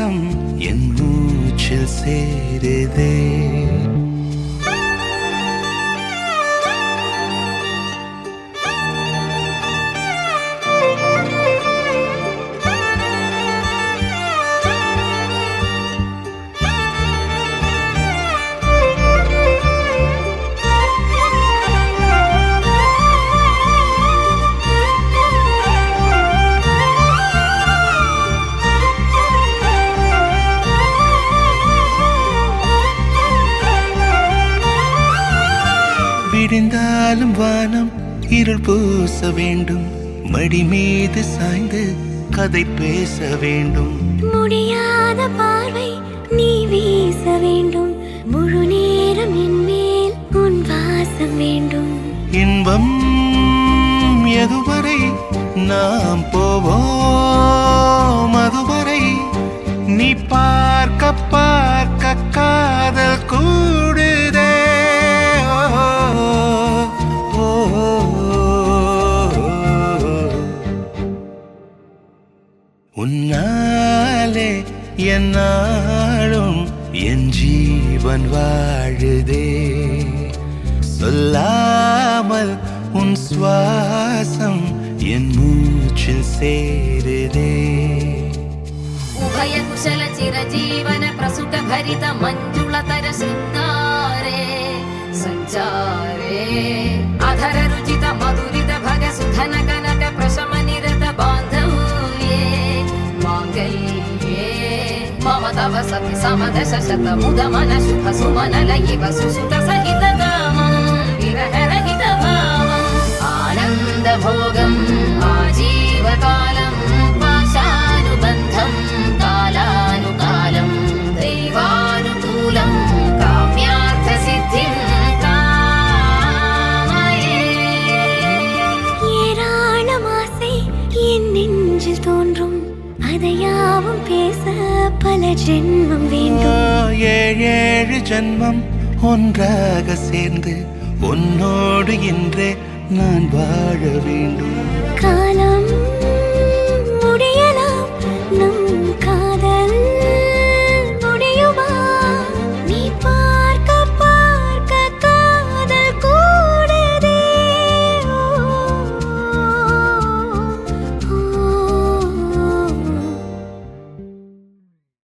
சுவாசம் என் மூச்சில் சேருதே. விடிந்தாலும் வானம் இருள் பூச வேண்டும், மடி மீது சாய்ந்து கதை பேச வேண்டும். முடியாத பார்வை நீ வீச வேண்டும், முழு நேரம் என் மேல் உன் வாசம் வேண்டும். இன்பம் எதுவரை நாம் போவோம், அதுவரை நீ பார்க்க பார்க்க காதல் கூடுதே. உன்னாலே என்னாலும் என் ஜீவன் வாழுதே. சொல்லாமல் உன் சுவாசம் என் மூச்சில் சேருதே. उभय कुशल चिरजीवन प्रसुख भरित मंजुलतर शृंगारे संचारे अधर रुचित मधुरित भग सुधन कनक प्रशम निरत बांधव्ये मांगल्ये मम तव सति समदश शत मुद मन शुभ सुमन लयिव सुसुत सहित कामं विरह रहित भावम् आनंद भोगं आजीवकालं पाशानुबन्धं कालानुकालं दैवानुकूलं काम्यार्थ सिद्धिं कामये. ஏராளம் ஆசை என் நெஞ்சில் தோன்றும், அதையாவும் பேச பல ஜென்மம் வேண்டும். ஏழு ஜென்மம் ஒன்றாக சேர்ந்து உன்னோடு இன்றே நான் வாழ வேண்டும். காலா